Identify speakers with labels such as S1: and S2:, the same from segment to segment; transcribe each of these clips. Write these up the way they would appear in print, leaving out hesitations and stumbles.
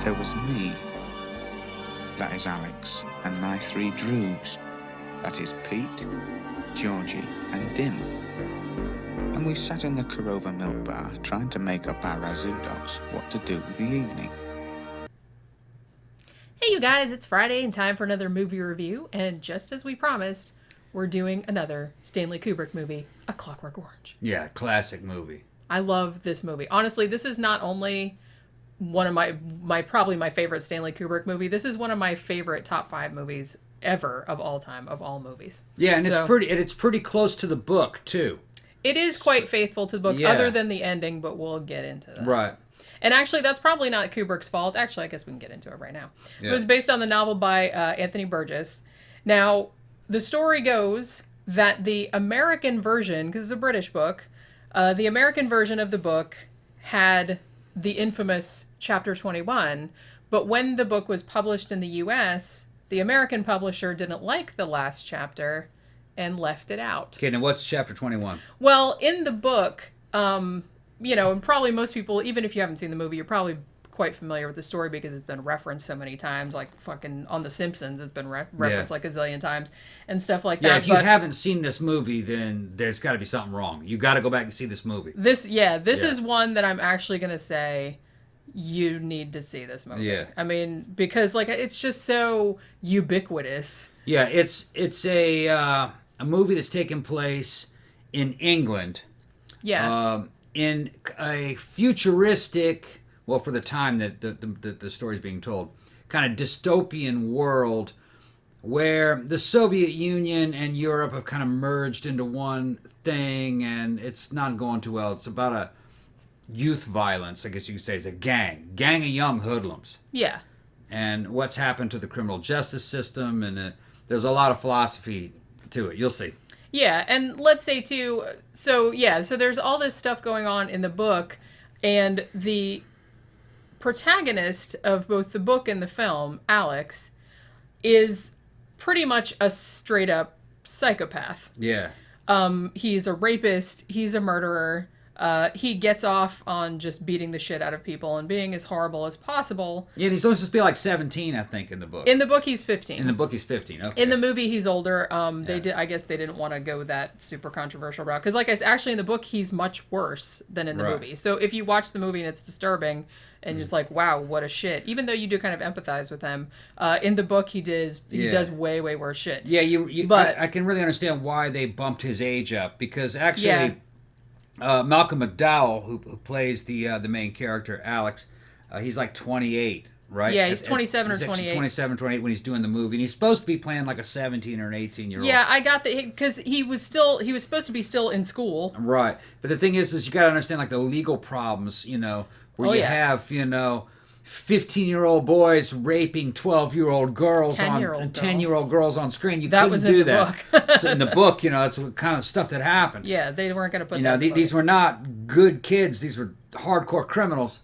S1: there was me, that is Alex, and my three droogs, that is Pete, Georgie, and Dim. And we sat in the Korova Milk Bar trying to make up our Razoo dogs what to do with the evening.
S2: Hey you guys, it's Friday and time for another movie review, and just as we promised, we're doing another Stanley Kubrick movie, A Clockwork Orange.
S3: Yeah, classic movie.
S2: I love this movie. Honestly, this is not only one of my probably my favorite Stanley Kubrick movie, this is one of my favorite top 5 movies ever of all time, of all movies.
S3: Yeah, and it's pretty close to the book too.
S2: It is quite faithful to the book,
S3: yeah.
S2: other than the ending, but we'll get into that.
S3: Right.
S2: And actually, that's probably not Kubrick's fault. Actually, I guess we can get into it right now.
S3: Yeah.
S2: It was based on the novel by Anthony Burgess. Now, the story goes that the American version, because it's a British book, the American version of the book had the infamous Chapter 21, but when the book was published in the U.S., the American publisher didn't like the last chapter and left it out.
S3: Okay, now what's Chapter 21?
S2: Well, in the book, and probably most people, even if you haven't seen the movie, you're probably quite familiar with the story because it's been referenced so many times, like fucking on The Simpsons, it's been referenced like a zillion times and stuff like that.
S3: Yeah, if you haven't seen this movie, then there's got to be something wrong. You got to go back and see this movie.
S2: This is one that I'm actually going to say you need to see this movie.
S3: Yeah.
S2: I mean, because like it's just so ubiquitous.
S3: Yeah, it's a movie that's taking place in England.
S2: Yeah.
S3: In a futuristic, well, for the time that the story's being told, kind of dystopian world where the Soviet Union and Europe have kind of merged into one thing, and it's not going too well. It's about a youth violence, I guess you could say. It's a gang of young hoodlums.
S2: Yeah.
S3: And what's happened to the criminal justice system, and there's a lot of philosophy to it. You'll see.
S2: Yeah, and let's say too, so there's all this stuff going on in the book, and the protagonist of both the book and the film, Alex, is pretty much a straight up psychopath.
S3: Yeah.
S2: He's a rapist, he's a murderer, he gets off on just beating the shit out of people and being as horrible as possible.
S3: Yeah, and he's supposed to be like 17, I think, in the book.
S2: In the book, he's 15.
S3: In the book, he's 15. Okay.
S2: In the movie, he's older. I guess they didn't want to go that super controversial route because, like I said, actually in the book, he's much worse than in the movie. So if you watch the movie and it's disturbing and just like, wow, what a shit. Even though you do kind of empathize with him, in the book he does way worse shit.
S3: Yeah, but I can really understand why they bumped his age up because actually. Yeah. Malcolm McDowell, who plays the main character, Alex, he's like 28, right?
S2: Yeah, he's 27 or 28.
S3: 27, 28 when he's doing the movie. And he's supposed to be playing like a 17 or an 18-year-old.
S2: Yeah, I got that because he was supposed to be still in school.
S3: Right. But the thing is you got to understand like the legal problems, where have, 15-year-old boys raping 12-year-old girls 10-year-old girls on screen. You couldn't do that. So in the book, that's what kind of stuff that happened.
S2: Yeah, they weren't going to put that.
S3: These were not good kids. These were hardcore criminals.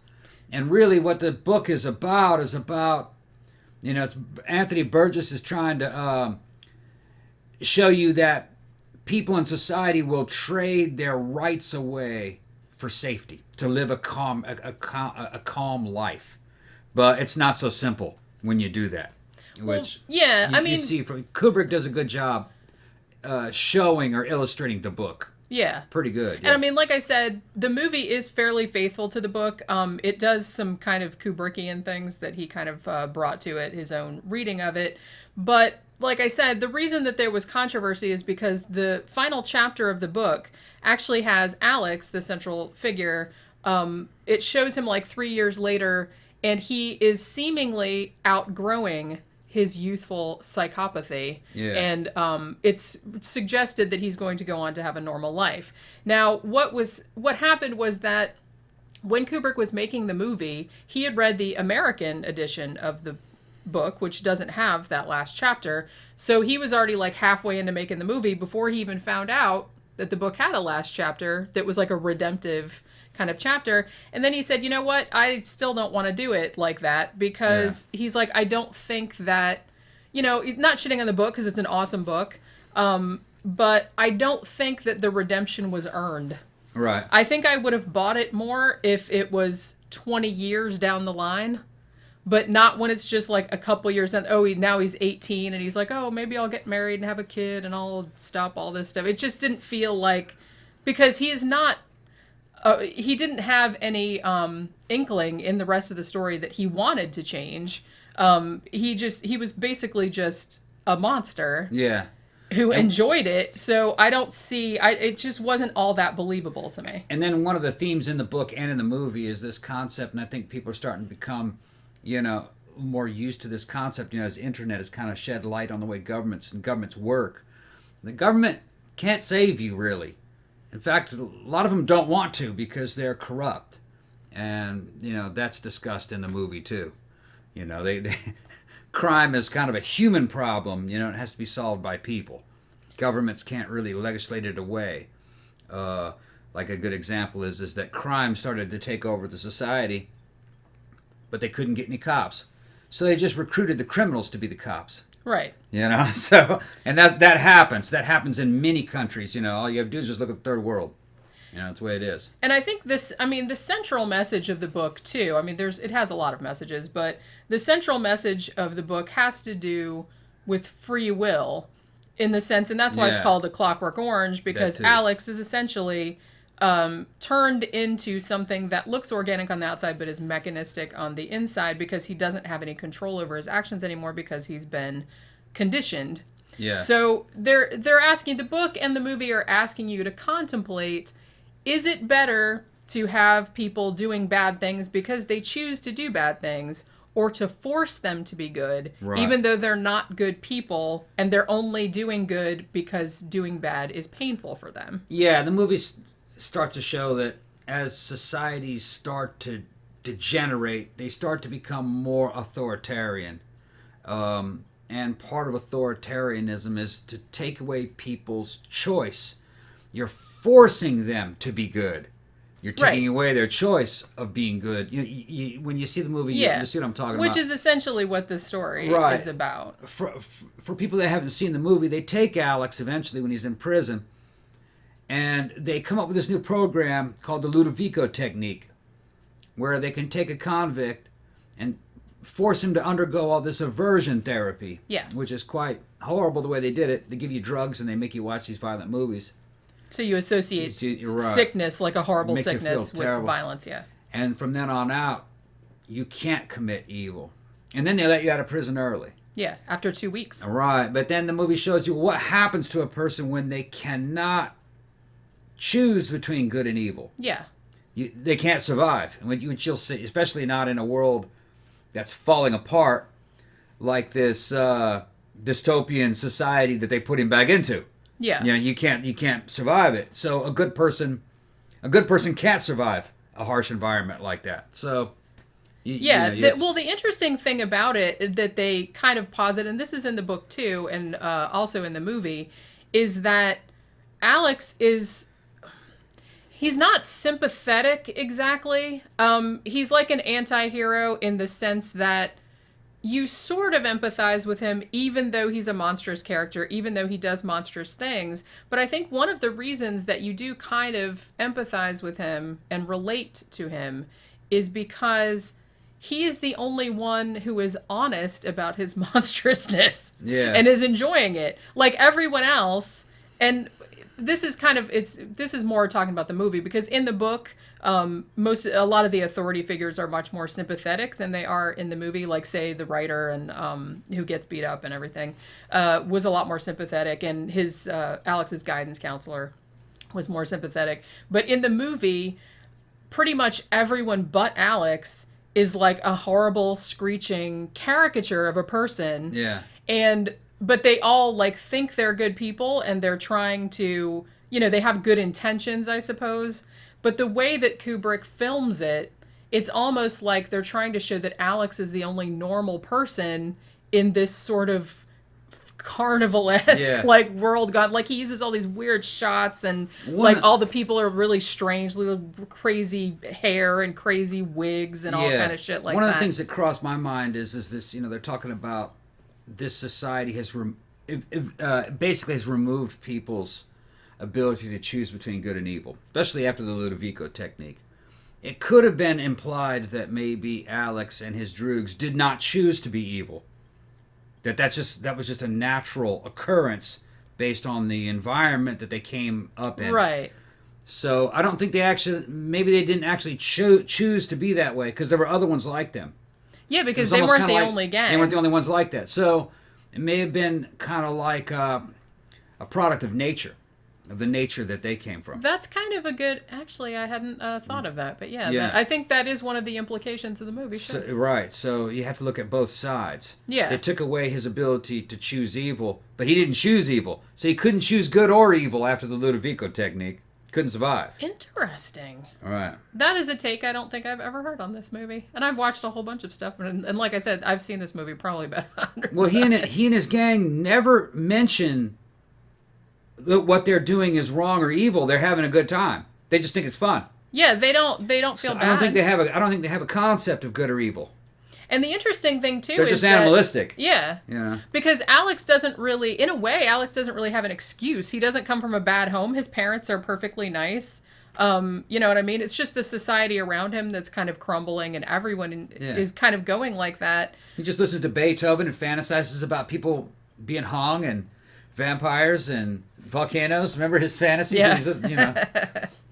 S3: And really, what the book is about it's Anthony Burgess is trying to show you that people in society will trade their rights away for safety to live a calm life. But it's not so simple when you do that. Which you see from Kubrick does a good job showing or illustrating the book.
S2: Yeah.
S3: Pretty good. Yeah.
S2: And I mean, like I said, the movie is fairly faithful to the book. It does some kind of Kubrickian things that he kind of brought to it, his own reading of it. But like I said, the reason that there was controversy is because the final chapter of the book actually has Alex, the central figure. It shows him like 3 years later, and he is seemingly outgrowing his youthful psychopathy. Yeah. And it's suggested that he's going to go on to have a normal life. Now, what happened was that when Kubrick was making the movie, he had read the American edition of the book, which doesn't have that last chapter. So he was already like halfway into making the movie before he even found out that the book had a last chapter that was like a redemptive kind of chapter. And then he said, you know what? I still don't want to do it like that because he's like, I don't think that, not shitting on the book because it's an awesome book. But I don't think that the redemption was earned.
S3: Right.
S2: I think I would have bought it more if it was 20 years down the line. but not when it's just like a couple years and now he's 18 and he's like, oh, maybe I'll get married and have a kid and I'll stop all this stuff. It just didn't feel like, because he is not he didn't have any inkling in the rest of the story that he wanted to change. He was basically just a monster.
S3: Yeah.
S2: Who enjoyed it. So I don't see, it just wasn't all that believable to me.
S3: And then one of the themes in the book and in the movie is this concept, and I think people are starting to become, more used to this concept, as the internet has kind of shed light on the way governments work. The government can't save you, really. In fact, a lot of them don't want to because they're corrupt. And, that's discussed in the movie, too. They crime is kind of a human problem. It has to be solved by people. Governments can't really legislate it away. Like a good example is that crime started to take over the society, but they couldn't get any cops. So they just recruited the criminals to be the cops.
S2: Right.
S3: So, and that happens. That happens in many countries. All you have to do is just look at the third world. It's the way it is.
S2: And I think the central message of the book, too, it has a lot of messages, but the central message of the book has to do with free will in the sense, and that's why it's called A Clockwork Orange, because Alex is essentially turned into something that looks organic on the outside, but is mechanistic on the inside because he doesn't have any control over his actions anymore because he's been conditioned.
S3: Yeah.
S2: So they're asking, the book and the movie are asking you to contemplate, is it better to have people doing bad things because they choose to do bad things, or to force them to be good, even though they're not good people and they're only doing good because doing bad is painful for them?
S3: Yeah, the movies start to show that as societies start to degenerate, they start to become more authoritarian. And part of authoritarianism is to take away people's choice. You're forcing them to be good. You're taking away their choice of being good. When you see the movie, you see what I'm talking about.
S2: Which is essentially what the story is about.
S3: For people that haven't seen the movie, they take Alex eventually when he's in prison, and they come up with this new program called the Ludovico technique, where they can take a convict and force him to undergo all this aversion therapy.
S2: Yeah.
S3: Which is quite horrible the way they did it. They give you drugs and they make you watch these violent movies.
S2: So you associate sickness, like a horrible sickness, with violence,
S3: And from then on out, you can't commit evil. And then they let you out of prison early.
S2: Yeah, after 2 weeks.
S3: Right, but then the movie shows you what happens to a person when they cannot choose between good and evil.
S2: Yeah.
S3: They can't survive. And which you'll see, especially not in a world that's falling apart like this dystopian society that they put him back into.
S2: Yeah.
S3: You can't survive it. So a good person can't survive a harsh environment like that. So
S2: the interesting thing about it that they kind of posit, and this is in the book too, and also in the movie, is that Alex he's not sympathetic exactly. He's like an anti-hero in the sense that you sort of empathize with him, even though he's a monstrous character, even though he does monstrous things. But I think one of the reasons that you do kind of empathize with him and relate to him is because he is the only one who is honest about his monstrousness and is enjoying it. Like everyone else, and this is more talking about the movie, because in the book, a lot of the authority figures are much more sympathetic than they are in the movie. Like, say, the writer and who gets beat up and everything was a lot more sympathetic, and his Alex's guidance counselor was more sympathetic. But in the movie, pretty much everyone but Alex is like a horrible, screeching caricature of a person.
S3: Yeah.
S2: But they all like think they're good people, and they're trying to, they have good intentions, I suppose. But the way that Kubrick films it, it's almost like they're trying to show that Alex is the only normal person in this sort of carnival-esque like world. Like he uses all these weird shots, and all the people are really strange, little crazy hair and crazy wigs and all kind of shit like that.
S3: One of the things that crossed my mind is this, they're talking about this society has basically has removed people's ability to choose between good and evil, especially after the Ludovico technique. it could have been implied that maybe Alex and his droogs did not choose to be evil. That was just a natural occurrence based on the environment that they came up in.
S2: Right.
S3: So I don't think maybe they didn't actually choose to be that way, because there were other ones like them.
S2: Yeah, because they weren't the only gang.
S3: They weren't the only ones like that. So it may have been kind of like a product of nature, of the nature that they came from.
S2: That's kind of a good... Actually, I hadn't thought of that. But
S3: Yeah.
S2: I think that is one of the implications of the movie. Sure.
S3: So, right. So you have to look at both sides.
S2: Yeah.
S3: They took away his ability to choose evil, but he didn't choose evil. So he couldn't choose good or evil after the Ludovico technique. Couldn't survive.
S2: Interesting.
S3: All right.
S2: That is a take I don't think I've ever heard on this movie. And I've watched a whole bunch of stuff. And like I said, I've seen this movie probably about 100
S3: Well,
S2: times.
S3: he and his gang never mention that what they're doing is wrong or evil. They're having a good time. They just think it's fun.
S2: Yeah, they don't feel
S3: So
S2: bad.
S3: I don't think they have a concept of good or evil.
S2: And the interesting thing too
S3: They're
S2: is
S3: just
S2: that,
S3: animalistic.
S2: Yeah.
S3: Yeah.
S2: Because Alex doesn't really, in a way, Alex doesn't really have an excuse. He doesn't come from a bad home. His parents are perfectly nice. You know what I mean? It's just the society around him that's kind of crumbling, and everyone is kind of going like that.
S3: He just listens to Beethoven and fantasizes about people being hung and vampires and volcanoes. Remember his fantasies?
S2: Yeah.
S3: You know,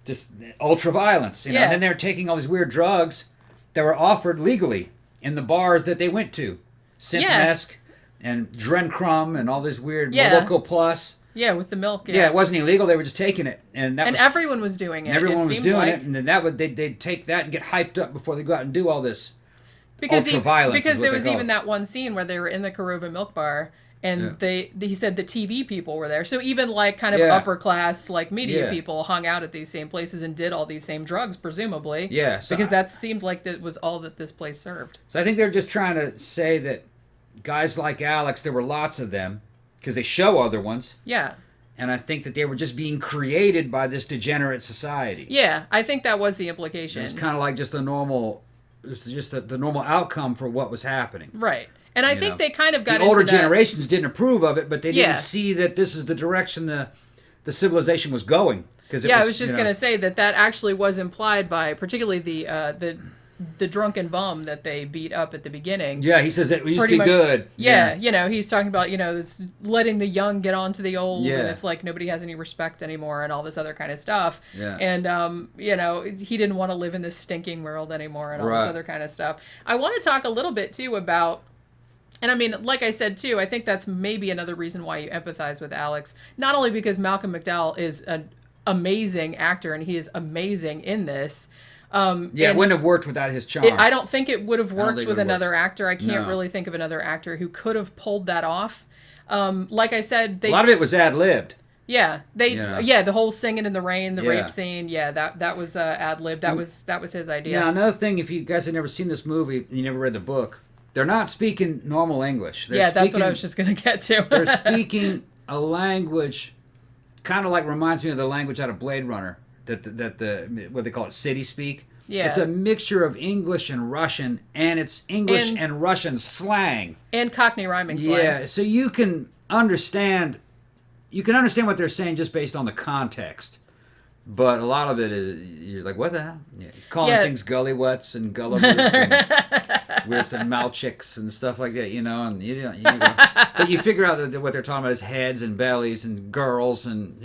S3: just ultra violence. You know,
S2: Yeah.
S3: and then they're taking all these weird drugs that were offered legally in the bars that they went to, Synthmesk and Drencrum and all this weird Moloko Plus.
S2: Yeah, with the milk.
S3: Yeah, it wasn't illegal. They were just taking it, and
S2: everyone was doing it.
S3: everyone was doing
S2: like.
S3: it, and then they'd take that and get hyped up before they go out and do all this
S2: Because
S3: ultra-violence.
S2: Because
S3: is what
S2: there
S3: they
S2: was
S3: call
S2: even
S3: it.
S2: that one scene where they were in the Korova milk bar, and he said the TV people were there. So even like kind of upper class, like media people hung out at these same places and did all these same drugs, presumably.
S3: Yeah, so
S2: because that seemed like that was all that this place served.
S3: So I think they're just trying to say that guys like Alex, there were lots of them, because they show other ones.
S2: Yeah.
S3: And I think that they were just being created by this degenerate society.
S2: Yeah, I think that was the implication.
S3: It's kind of like just the normal outcome for what was happening.
S2: Right. And I think they kind of got
S3: the older
S2: into that.
S3: generations didn't approve of it, but they didn't see that this is the direction the civilization was going.
S2: I was just going to say that actually was implied by particularly the drunken bum that they beat up at the beginning.
S3: Yeah, he says it used to be good.
S2: Yeah, you know, he's talking about, this letting the young get on to the old,
S3: Yeah.
S2: and it's like nobody has any respect anymore and all this other kind of stuff.
S3: Yeah.
S2: And, he didn't want to live in this stinking world anymore and all this other kind of stuff. I want to talk a little bit, too, about... And I mean, like I said, too, I think that's maybe another reason why you empathize with Alex. Not only because Malcolm McDowell is an amazing actor and he is amazing in this.
S3: It wouldn't have worked without his charm.
S2: I don't think it would have worked with another actor. I can't
S3: No.
S2: really think of another actor who could have pulled that off. Like I said,
S3: a lot of it was ad-libbed.
S2: Yeah, the whole singing in the rain, the rape scene. Yeah, that was ad-lib. That was his idea.
S3: Now, another thing, if you guys have never seen this movie and you never read the book, they're not speaking normal English.
S2: That's what I was just going to get to.
S3: They're speaking a language kind of like reminds me of the language out of Blade Runner, that what they call it, city speak.
S2: Yeah.
S3: It's a mixture of English and Russian, and it's English and Russian slang.
S2: And Cockney rhyming slang.
S3: Yeah, so you can understand what they're saying just based on the context. But a lot of it is, you're like, what the hell? Yeah. Calling things gullywuts and gullivers and weird stuff, malchicks and stuff like that, and but you figure out that what they're talking about is heads and bellies and girls and,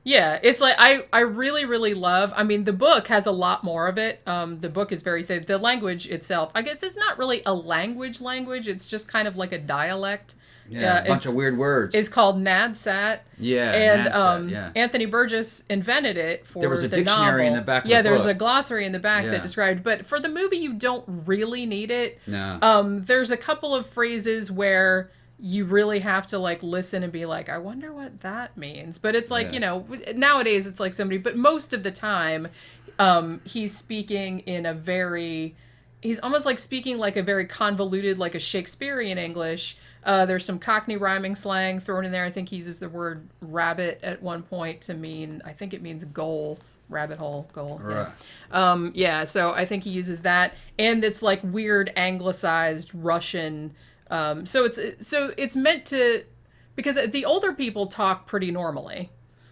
S2: Yeah, it's like I really, really love. I mean, the book has a lot more of it. The book is very thin. The language itself, I guess, it's not really a language. It's just kind of like a dialect.
S3: Yeah, a bunch of weird words.
S2: It's called Nadsat.
S3: Yeah,
S2: and
S3: Nadsat,
S2: Anthony Burgess invented it for the novel.
S3: There was a dictionary in the back of the book.
S2: Yeah, there's a glossary in the back that described. But for the movie, you don't really need it.
S3: No.
S2: There's a couple of phrases where you really have to like listen and be like, I wonder what that means. But it's like, nowadays it's like somebody, but most of the time he's speaking in a very, he's almost like speaking like a very convoluted, like a Shakespearean English. There's some Cockney rhyming slang thrown in there. I think he uses the word rabbit at one point to mean, I think it means goal, rabbit hole, goal.
S3: Right.
S2: So I think he uses that. And it's like weird anglicized Russian. So it's meant to, because the older people talk pretty normally.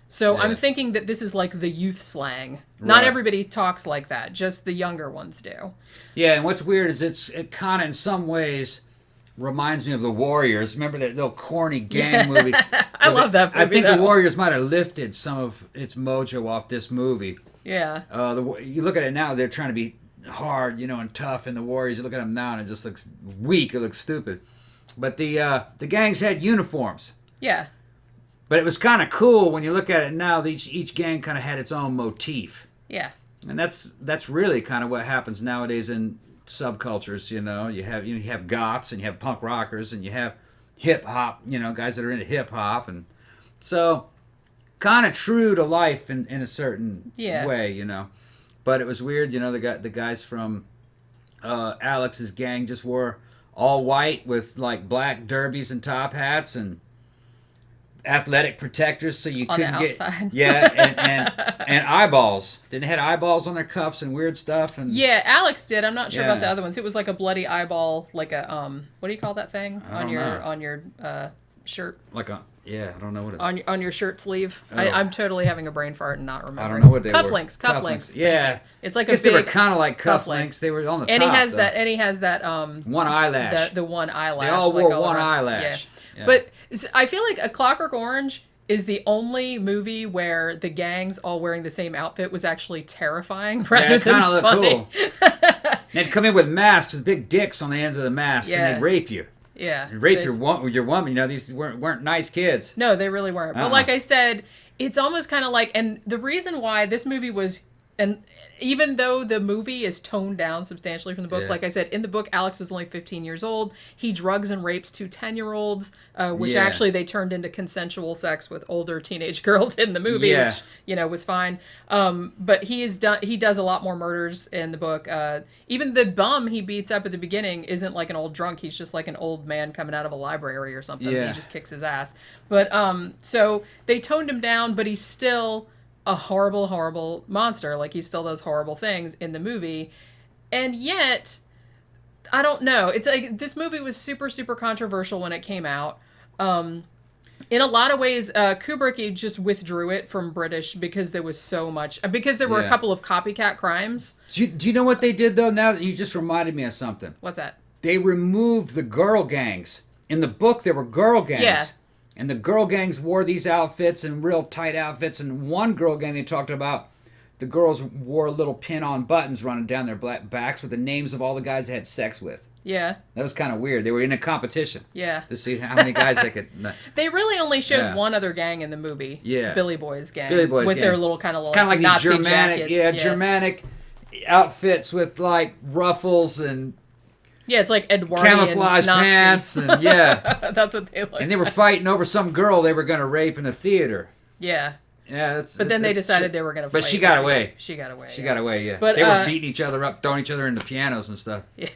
S2: So
S3: Yeah.
S2: I'm thinking that this is like the youth slang. Not
S3: Right.
S2: everybody talks like that, just the younger ones do.
S3: Yeah, and what's weird is it kind of in some ways reminds me of the Warriors. Remember that little corny gang movie?
S2: I love that movie.
S3: I think
S2: though.
S3: the Warriors might have lifted some of its mojo off this movie.
S2: Yeah.
S3: You look at it now; they're trying to be hard, and tough. And the Warriors, you look at them now, and it just looks weak. It looks stupid. But the gangs had uniforms.
S2: Yeah.
S3: But it was kind of cool when you look at it now. Each gang kind of had its own motif,
S2: Yeah.
S3: and that's really kind of what happens nowadays in subcultures. You have goths and you have punk rockers and you have hip hop. Guys that are into hip hop, and so kind of true to life in a certain way. But it was weird. The guys from Alex's gang just wore all white with like black derbies and top hats and athletic protectors, so you
S2: On the
S3: couldn't get
S2: outside.
S3: and eyeballs. Then they had eyeballs on their cuffs and weird stuff. And
S2: Yeah, Alex did. I'm not sure
S3: Yeah.
S2: about the other ones. It was like a bloody eyeball, like a what do you call that thing
S3: I don't know.
S2: on your shirt
S3: like I don't know what it's.
S2: on your shirt sleeve?
S3: Oh.
S2: I'm totally having a brain fart and not remembering.
S3: I don't know what they were.
S2: Cufflinks. Thank
S3: Yeah,
S2: you. It's like
S3: I guess
S2: a
S3: they
S2: big
S3: were kind of like
S2: cufflink.
S3: cufflinks. They were on the
S2: and
S3: top.
S2: he has
S3: though.
S2: that. And he has that
S3: one eyelash.
S2: the one eyelash.
S3: They all
S2: like,
S3: wore one
S2: around.
S3: eyelash.
S2: Yeah.
S3: Yeah.
S2: But I feel like A Clockwork Orange is the only movie where the gangs all wearing the same outfit was actually terrifying rather
S3: it
S2: than
S3: kind of looked
S2: funny.
S3: cool. They'd come in with masks with big dicks on the end of the mask,
S2: Yeah.
S3: and they'd rape you.
S2: Yeah.
S3: Rape
S2: There's-
S3: your woman. These weren't nice kids.
S2: No, they really weren't. But like I said, it's almost kind of like, and the reason why this movie was, and even though the movie is toned down substantially from the book,
S3: Yeah.
S2: like I said, in the book, Alex was only 15 years old. He drugs and rapes two 10-year-olds, which
S3: Yeah.
S2: actually they turned into consensual sex with older teenage girls in the movie,
S3: Yeah.
S2: which, was fine. But he does a lot more murders in the book. Even the bum he beats up at the beginning isn't like an old drunk. He's just like an old man coming out of a library or something.
S3: Yeah.
S2: He just kicks his ass. But so they toned him down, but he's still a horrible, horrible monster. Like, he still does horrible things in the movie. And yet, I don't know. It's like, this movie was super, super controversial when it came out. In a lot of ways, Kubrick, he just withdrew it from British because there was so much, because there were a
S3: Yeah.
S2: couple of copycat crimes.
S3: Do you know what they did though? Now that you just reminded me of something.
S2: What's that?
S3: They removed the girl gangs. In the book, there were girl gangs.
S2: Yeah.
S3: And the girl gangs wore these outfits and real tight outfits. And one girl gang they talked about, the girls wore little pin-on buttons running down their black backs with the names of all the guys they had sex with.
S2: Yeah.
S3: That was kind of weird. They were in a competition
S2: Yeah.
S3: to see how many guys they could.
S2: They really only showed
S3: Yeah.
S2: one other gang in the movie.
S3: Yeah.
S2: Billy Boy's gang.
S3: Billy Boy's
S2: with
S3: gang.
S2: their little kind of
S3: Like
S2: Nazi
S3: the Germanic,
S2: jackets.
S3: Germanic outfits with like ruffles and
S2: Yeah, it's like Edwardian
S3: camouflage
S2: Nazi.
S3: pants and yeah.
S2: That's what they look.
S3: And they were fighting over some girl they were going to rape in a theater.
S2: Yeah.
S3: Yeah,
S2: But then they decided they were going to fight.
S3: But she got away.
S2: She got away.
S3: She got away, yeah.
S2: But,
S3: they were beating each other up, throwing each other into pianos and stuff.
S2: Yeah.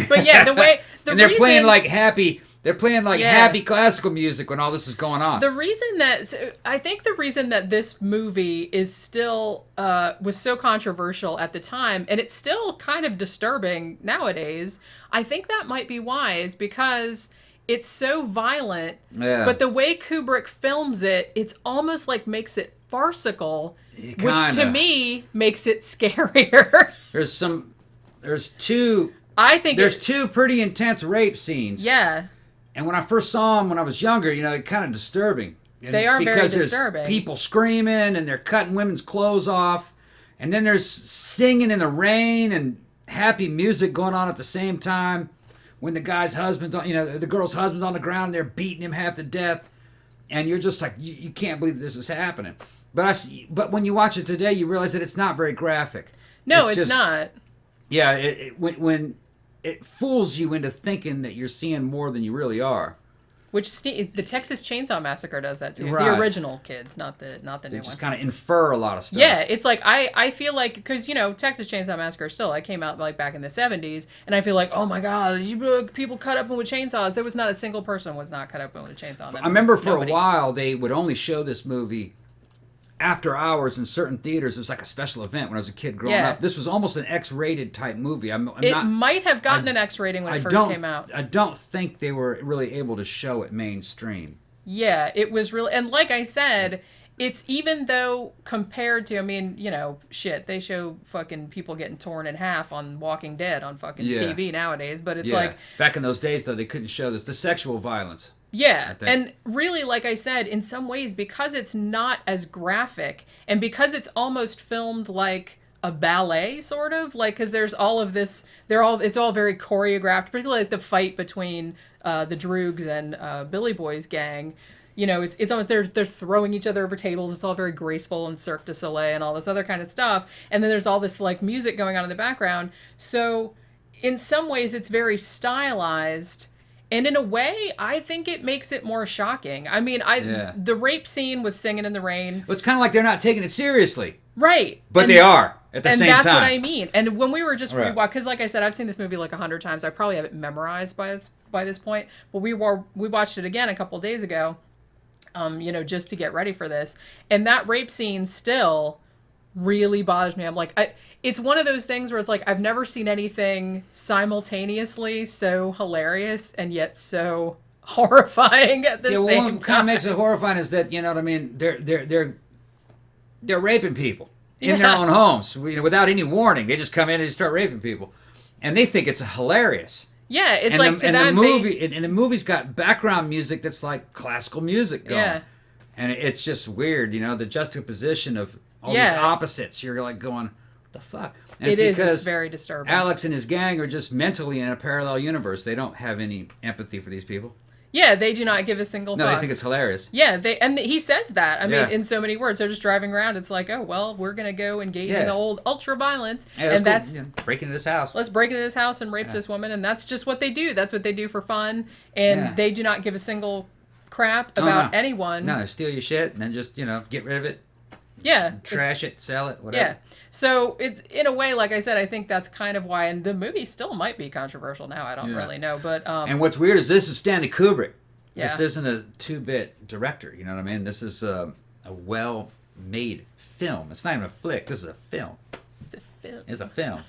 S2: But yeah,
S3: and they're playing
S2: reason-
S3: like happy. They're playing like
S2: Yeah.
S3: happy classical music when all this is going on.
S2: The reason that I think the reason that this movie is still was so controversial at the time, and it's still kind of disturbing nowadays, I think that might be why, is because it's so violent.
S3: Yeah.
S2: But the way Kubrick films it, it's almost like makes it farcical, which to
S3: kinda.
S2: me makes it scarier.
S3: There's two
S2: I think
S3: two pretty intense rape scenes.
S2: yeah.
S3: And when I first saw them when I was younger, they're kind of disturbing. And
S2: They
S3: it's
S2: are very
S3: because there's
S2: disturbing.
S3: people screaming and they're cutting women's clothes off. And then there's singing in the rain and happy music going on at the same time. When the guy's husband's on, the girl's husband's on the ground and they're beating him half to death. And you're just like, you can't believe this is happening. But when you watch it today, you realize that it's not very graphic.
S2: No, it's
S3: just-
S2: not.
S3: Yeah, when it fools you into thinking that you're seeing more than you really are.
S2: Which the Texas Chainsaw Massacre does that too.
S3: Right.
S2: The original kids, not the
S3: They
S2: new
S3: just
S2: one.
S3: kind of infer a lot of stuff.
S2: Yeah, it's like I feel like, because Texas Chainsaw Massacre still came out like back in the 70s, and I feel like, oh my god, people cut open with chainsaws. There was not a single person was not cut open with a chainsaw.
S3: I remember for
S2: Nobody.
S3: a while they would only show this movie after hours in certain theaters. It was like a special event when I was a kid growing
S2: Yeah.
S3: up. This was almost an X-rated type movie.
S2: It might have gotten an X rating when it first came out.
S3: I don't think they were really able to show it mainstream.
S2: Yeah, it was really, and like I said, it's even though compared to, I mean, shit, they show fucking people getting torn in half on Walking Dead on fucking TV nowadays, but it's like...
S3: Back in those days, though, they couldn't show this. The sexual violence.
S2: Yeah, and really, like I said, in some ways, because it's not as graphic, and because it's almost filmed like a ballet, sort of, like, because there's all of this, it's all very choreographed, particularly like the fight between the Droogs and Billy Boy's gang. It's almost they're throwing each other over tables. It's all very graceful and Cirque du Soleil and all this other kind of stuff. And then there's all this like music going on in the background. So in some ways, it's very stylized. And in a way, I think it makes it more shocking. I mean, the rape scene with Singing in the Rain.
S3: Well, it's kind of like they're not taking it seriously.
S2: Right.
S3: But they are at the same time.
S2: And that's what I mean. And when we were just rewatching, because like I said, I've seen this movie like 100 times. I probably have it memorized by this point. But we watched it again a couple days ago. Just to get ready for this. And that rape scene still really bothers me. I'm like, it's one of those things where it's like, I've never seen anything simultaneously so hilarious and yet so horrifying at the same time.
S3: What kind of makes it horrifying is that, you know what I mean, they're raping people in their own homes, without any warning. They just come in and start raping people. And they think it's hilarious.
S2: Yeah, it's
S3: the movie's got background music that's like classical music going.
S2: Yeah.
S3: And it's just weird, the juxtaposition of all these opposites. You're like going, what the fuck? And
S2: it's very disturbing.
S3: Alex and his gang are just mentally in a parallel universe. They don't have any empathy for these people.
S2: Yeah, they do not give a single fuck.
S3: No, they think it's hilarious.
S2: Yeah, and he says that. I mean, in so many words. They're just driving around. It's like, oh, well, we're going to go engage in the old ultra-violence.
S3: Hey, that's cool. Break into this house.
S2: Let's break into this house and rape this woman. And that's just what they do. That's what they do for fun. And they do not give a single crap about anyone.
S3: No, steal your shit and then just, get rid of it.
S2: Yeah.
S3: Trash it, sell it, whatever.
S2: Yeah. So it's, in a way, like I said, I think that's kind of why, and the movie still might be controversial now. I don't really know. But
S3: and what's weird is this is Stanley Kubrick.
S2: Yeah.
S3: This isn't a 2-bit director, you know what I mean? This is a well-made film. It's not even a flick. This is a film.
S2: It's a film.
S3: It's a film.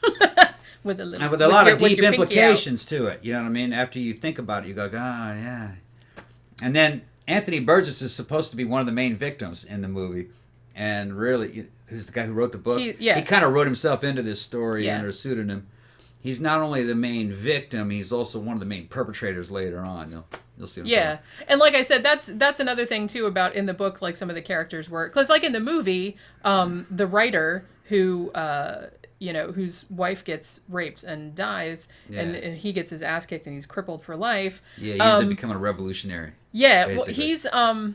S2: with a
S3: lot of deep implications to it, you know what I mean? After you think about it, you go, yeah. And then Anthony Burgess is supposed to be one of the main victims in the movie. And really, who's the guy who wrote the book? He kind of wrote himself into this story under a pseudonym. He's not only the main victim, he's also one of the main perpetrators later on. You'll see what I'm talking.
S2: And like I said, that's another thing too about in the book, like some of the characters were, because like in the movie, the writer who whose wife gets raped and dies, and he gets his ass kicked and he's crippled for life.
S3: Yeah, he ends up becoming a revolutionary.
S2: Yeah, basically. Well,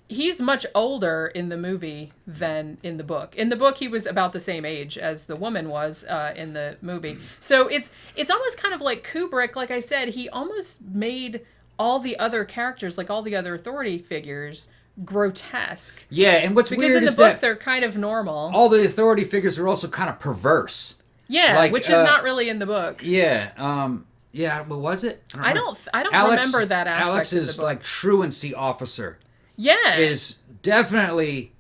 S2: he's much older in the movie than in the book. In the book, he was about the same age as the woman was in the movie. So it's almost kind of like Kubrick. Like I said, he almost made all the other characters, like all the other authority figures, grotesque.
S3: Yeah, and what's
S2: because
S3: weird
S2: in the
S3: is
S2: book
S3: that
S2: they're kind of normal.
S3: All the authority figures are also kind of perverse.
S2: Yeah, like, which is not really in the book.
S3: Yeah. Yeah, but was it?
S2: I don't remember that aspect
S3: Alex's
S2: of the book.
S3: like truancy officer.
S2: Yeah.
S3: Is definitely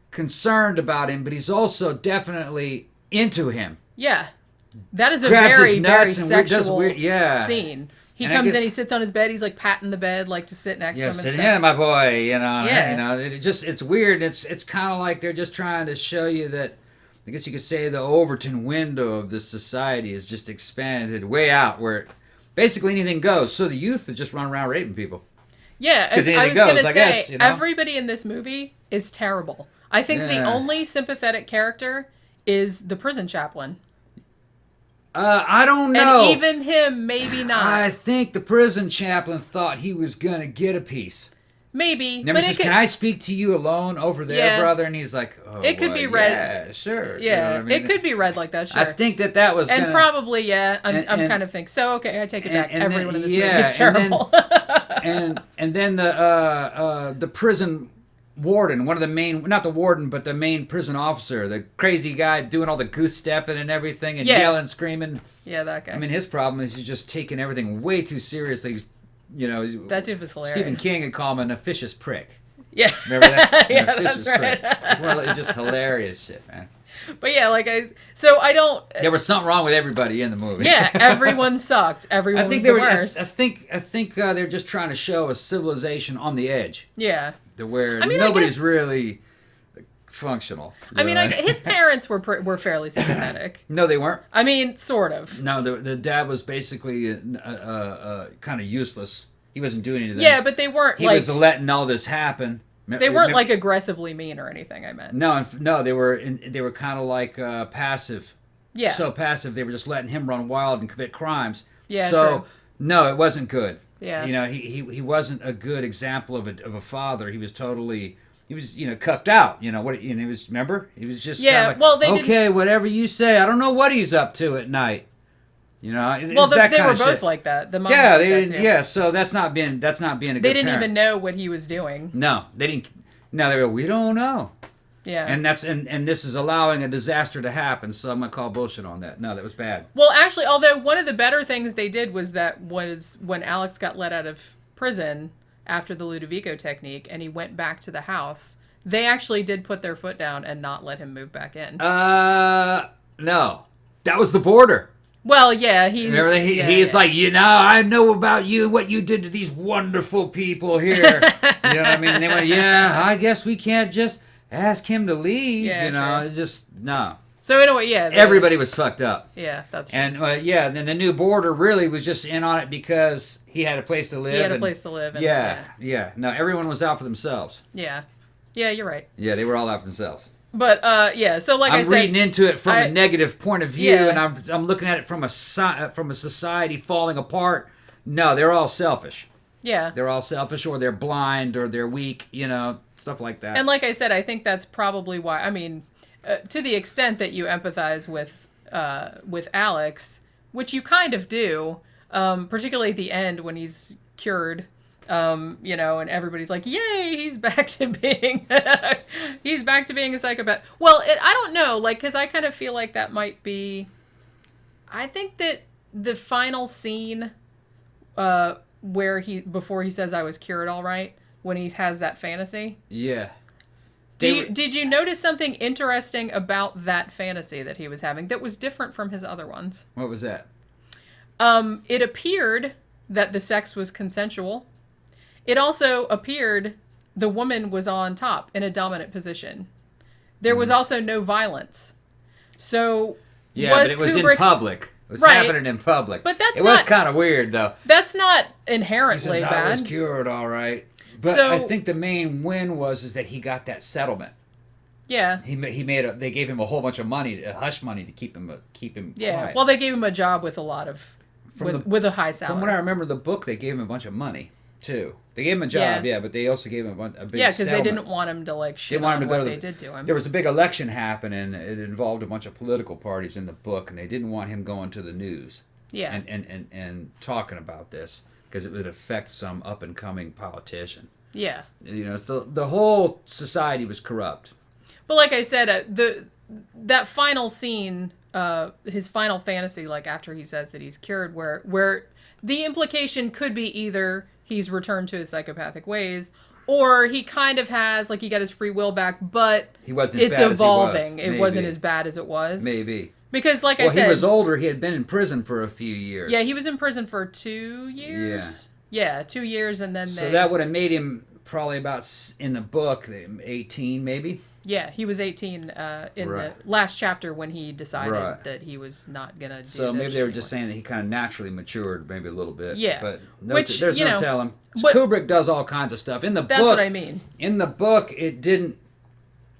S3: concerned about him, but he's also definitely into him.
S2: Yeah. That is a very, very sexual
S3: scene.
S2: He comes in, he sits on his bed, he's like patting the bed, like to sit next to him.
S3: Yeah, sit here, my boy. It's weird. It's kind of like they're just trying to show you that, I guess you could say, the Overton window of this society is just expanded way out, where basically anything goes. So the youth that just run around raping people.
S2: Yeah, I was going to say, everybody in this movie is terrible. I think the only sympathetic character is the prison chaplain.
S3: I don't know.
S2: And even him, maybe not.
S3: I think the prison chaplain thought he was going to get a piece.
S2: Maybe.
S3: Never says, can I speak to you alone over there, brother? And he's like, oh,
S2: it could be read.
S3: Yeah, sure.
S2: Yeah,
S3: you know what I mean?
S2: It could be read like that, sure.
S3: I think that was
S2: and probably, I'm kind of thinking, so, okay, I take it back. Everyone in this movie is terrible.
S3: and then the prison warden, one of the main, not the warden, but the main prison officer, the crazy guy doing all the goose stepping and everything and yelling, screaming.
S2: Yeah, that guy.
S3: I mean, his problem is he's just taking everything way too seriously.
S2: That dude was hilarious.
S3: Stephen King would call him an officious prick.
S2: Yeah.
S3: Remember that?
S2: Yeah, that's right.
S3: It's just hilarious shit, man.
S2: But yeah,
S3: There was something wrong with everybody in the movie.
S2: Yeah, everyone sucked. Everyone was the worst.
S3: I think they're just trying to show a civilization on the edge.
S2: Yeah.
S3: Where nobody's really functional.
S2: I mean, his parents were fairly sympathetic.
S3: No, they weren't.
S2: I mean, sort of.
S3: No, the dad was basically kind of useless. He wasn't doing anything.
S2: Yeah, but they weren't.
S3: He was letting all this happen.
S2: They weren't like aggressively mean or anything. I meant.
S3: No, they were kind of like passive.
S2: Yeah.
S3: So passive, they were just letting him run wild and commit crimes.
S2: Yeah.
S3: So
S2: true.
S3: no, it wasn't good.
S2: Yeah.
S3: You know, he wasn't a good example of a father. He was totally. He was, cucked out. You know what? He was. Remember, he was just.
S2: Yeah.
S3: Like,
S2: well, they
S3: okay, whatever you say. I don't know what he's up to at night. You know.
S2: Well, they were both
S3: shit.
S2: like that. The mom.
S3: Yeah.
S2: Was like
S3: Yeah. So that's not being a good parent.
S2: They didn't even know what he was doing.
S3: No, they didn't. No, they were. We don't know.
S2: Yeah.
S3: And this is allowing a disaster to happen. So I'm gonna call bullshit on that. No, that was bad.
S2: Well, actually, although one of the better things they did was when Alex got let out of prison after the Ludovico technique and he went back to the house, they actually did put their foot down and not let him move back in.
S3: No, that was the border.
S2: Well, yeah,
S3: Remember, he's like, I know about you, what you did to these wonderful people here. You know what I mean? And they went, I guess we can't just ask him to leave.
S2: Yeah,
S3: It's just no.
S2: So in a way, yeah,
S3: everybody was fucked up.
S2: Yeah, that's true.
S3: And then the new border really was just in on it because he had a place to live.
S2: He had a place to live. And,
S3: yeah. No, everyone was out for themselves.
S2: Yeah, you're right.
S3: Yeah, they were all out for themselves.
S2: But so like I said,
S3: I'm reading into it from a negative point of view,
S2: Yeah.
S3: and I'm looking at it from a society falling apart. No, they're all selfish.
S2: Yeah,
S3: they're all selfish, or they're blind, or they're weak. Stuff like that.
S2: And like I said, I think that's probably why. I mean, to the extent that you empathize with Alex, which you kind of do, particularly at the end when he's cured. And everybody's like, "Yay, he's back to being a psychopath." Well, I don't know, because I kind of feel like that might be. I think that the final scene, where before he says, "I was cured, all right," when he has that fantasy.
S3: Yeah.
S2: Did you notice something interesting about that fantasy that he was having that was different from his other ones?
S3: What was that?
S2: It appeared that the sex was consensual. It also appeared the woman was on top in a dominant position. There was also no violence. So
S3: but it was in public. It was happening in public.
S2: But
S3: it was kind of weird, though.
S2: That's not inherently
S3: he says,
S2: bad.
S3: I was cured, all right. But I think the main win was that he got that settlement.
S2: Yeah.
S3: They gave him a whole bunch of money, hush money, to keep him quiet.
S2: Well, they gave him a job with a lot of with a high salary.
S3: From what I remember in the book, they gave him a bunch of money too. They gave him a job, but they also gave him a big settlement.
S2: Yeah, because they didn't want him to shit on what they did to him.
S3: There was a big election happening. It involved a bunch of political parties in the book, and they didn't want him going to the news.
S2: Yeah.
S3: And talking about this because it would affect some up and coming politician.
S2: Yeah.
S3: The whole society was corrupt.
S2: But like I said, that final scene, his final fantasy, after he says that he's cured, where the implication could be either he's returned to his psychopathic ways, or he kind of has, he got his free will back, but
S3: he wasn't
S2: it's evolving. It wasn't as bad as it was.
S3: Maybe.
S2: Because, I said...
S3: Well, he was older. He had been in prison for a few years.
S2: Yeah, he was in prison for 2 years. Yeah, 2 years, and then
S3: that would have made him probably about, in the book, 18 maybe?
S2: Yeah, he was 18 in the last chapter when he decided that he was not going to do
S3: So maybe they were just saying that he kind of naturally matured maybe a little bit.
S2: Yeah.
S3: But
S2: there's
S3: no telling. Kubrick does all kinds of stuff. In the book...
S2: That's what I mean.
S3: In the book, it didn't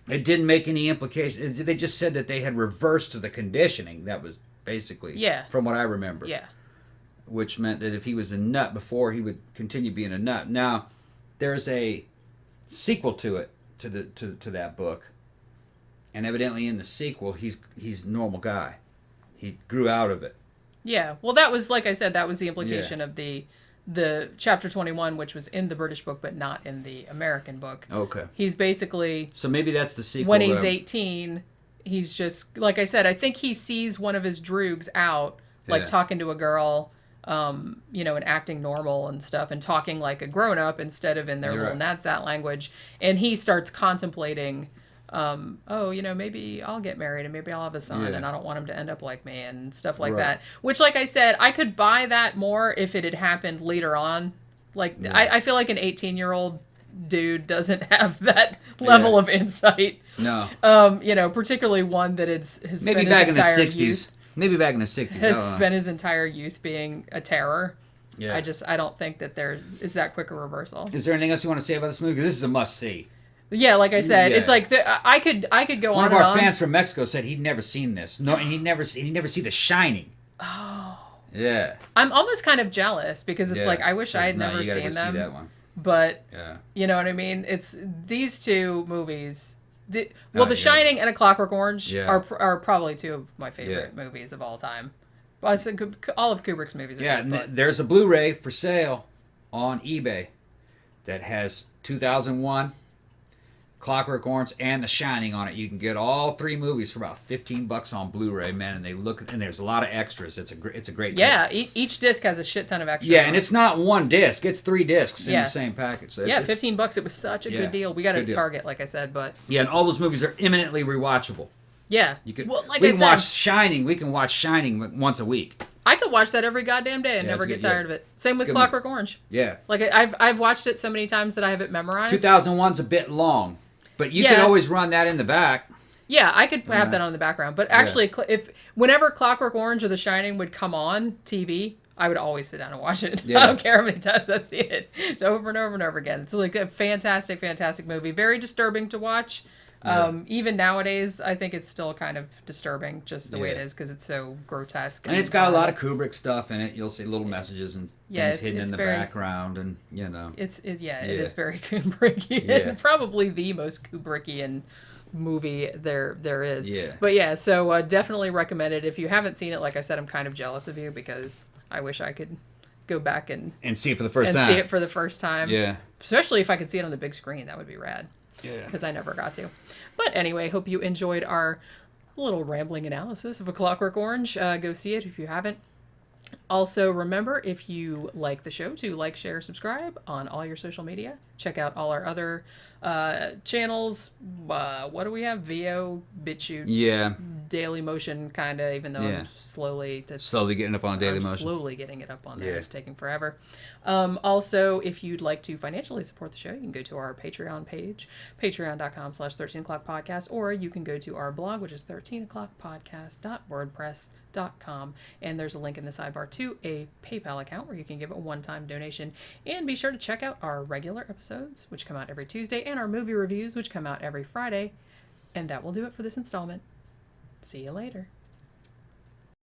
S3: make any implications. They just said that they had reversed the conditioning. That was basically from what I remember.
S2: Yeah.
S3: Which meant that if he was a nut before, he would continue being a nut. Now, there's a sequel to it. To that book, and evidently in the sequel he's a normal guy. He grew out of it.
S2: Yeah, well, that was, like I said, that was the implication of the chapter 21, which was in the British book but not in the American book.
S3: Okay.
S2: He's basicing
S3: so maybe that's the sequel.
S2: When he's 18, he's just, like I said, I think he sees one of his droogs out, talking to a girl. And acting normal and stuff and talking like a grown-up instead of in their little Nadsat language. And he starts contemplating, maybe I'll get married and maybe I'll have a son and I don't want him to end up like me and stuff like that. Which, like I said, I could buy that more if it had happened later on. I feel like an 18-year-old dude doesn't have that level of insight.
S3: No.
S2: Particularly one that has
S3: Maybe
S2: spent
S3: back
S2: his
S3: in the
S2: entire
S3: 60s.
S2: youth,
S3: Maybe back in the 60s.
S2: has spent his entire youth being a terror.
S3: Yeah.
S2: I don't think that there is that quick a reversal.
S3: Is there anything else you want to say about this movie? Because this is a must-see.
S2: Yeah, like I said,
S3: Yeah.
S2: it's like I could go
S3: One
S2: on
S3: of
S2: and
S3: our
S2: on.
S3: fans from Mexico said he'd never seen this. No, and he'd never see The Shining.
S2: Oh.
S3: Yeah.
S2: I'm almost kind of jealous because it's
S3: Yeah.
S2: like I wish I had
S3: No,
S2: never
S3: you gotta
S2: seen
S3: go
S2: them.
S3: See that one.
S2: But
S3: Yeah.
S2: you know what I mean? It's these two movies. The
S3: yeah.
S2: Shining and A Clockwork Orange
S3: Yeah.
S2: are probably two of my favorite movies of all time. Well, all of Kubrick's movies are
S3: Yeah,
S2: good, but
S3: there's a Blu-ray for sale on eBay that has 2001, Clockwork Orange, and The Shining on it. You can get all three movies for about $15 on Blu-ray, man. And there's a lot of extras. It's a great.
S2: yeah,
S3: disc.
S2: each disc has a shit ton of extras.
S3: Yeah,
S2: on
S3: and
S2: it.
S3: it's not one disc; it's three discs in
S2: Yeah.
S3: the same package. So
S2: Yeah,
S3: it's-
S2: $15. It was such a
S3: Yeah,
S2: good deal. We got it
S3: good
S2: at
S3: deal.
S2: Target, like I said, but
S3: Yeah, and all those movies are eminently rewatchable.
S2: yeah.
S3: You could.
S2: Well, like
S3: we
S2: I
S3: can
S2: said,
S3: watch Shining. We can watch Shining once a week.
S2: I could watch that every goddamn day and
S3: Yeah,
S2: never
S3: it's
S2: get
S3: good, yeah.
S2: tired of it. Same with
S3: good
S2: Clockwork Orange.
S3: Yeah.
S2: Like I've watched it so many times that I have it memorized.
S3: 2001's a bit long, but you
S2: Yeah.
S3: can always run that in the back.
S2: Yeah, I could have that on the background. But actually, whenever Clockwork Orange or The Shining would come on TV, I would always sit down and watch it.
S3: Yeah.
S2: I don't care how many times I've seen it. It's over and over and over again. It's like a fantastic, fantastic movie. Very disturbing to watch. Even nowadays, I think it's still kind of disturbing just the way it
S3: Yeah.
S2: is because it's so grotesque.
S3: And it's got a lot of Kubrick stuff in it. You'll see little messages and
S2: Yeah,
S3: things
S2: it's-
S3: hidden
S2: it's
S3: in the
S2: very-
S3: background, and you know.
S2: It
S3: Yeah.
S2: is very Kubrickian.
S3: Yeah.
S2: Probably the most Kubrickian movie there is.
S3: Yeah.
S2: But yeah, so definitely recommend it. If you haven't seen it, like I said, I'm kind of jealous of you because I wish I could go back and
S3: And see it for the first
S2: see
S3: time.
S2: it for the first time.
S3: Yeah.
S2: Especially if I could see it on the big screen, that would be rad.
S3: Yeah.
S2: Because I never got to. But anyway, hope you enjoyed our little rambling analysis of A Clockwork Orange. Go see it if you haven't. Also, remember, if you like the show, to like, share, subscribe on all your social media. Check out all our other channels. What do we have? VO, BitChute,
S3: Yeah.
S2: Daily Motion, kind of, even though
S3: Yeah.
S2: I'm slowly
S3: Getting up on Daily
S2: I'm
S3: Motion.
S2: slowly getting it up on there.
S3: Yeah.
S2: It's taking forever. Also, if you'd like to financially support the show, you can go to our Patreon page, patreon.com/13o'clockpodcast, or you can go to our blog, which is 13o'clockpodcast.wordpress.com. And there's a link in the sidebar to a PayPal account where you can give a one-time donation. And be sure to check out our regular episodes, which come out every Tuesday, and our movie reviews, which come out every Friday. And that will do it for this installment. See you later.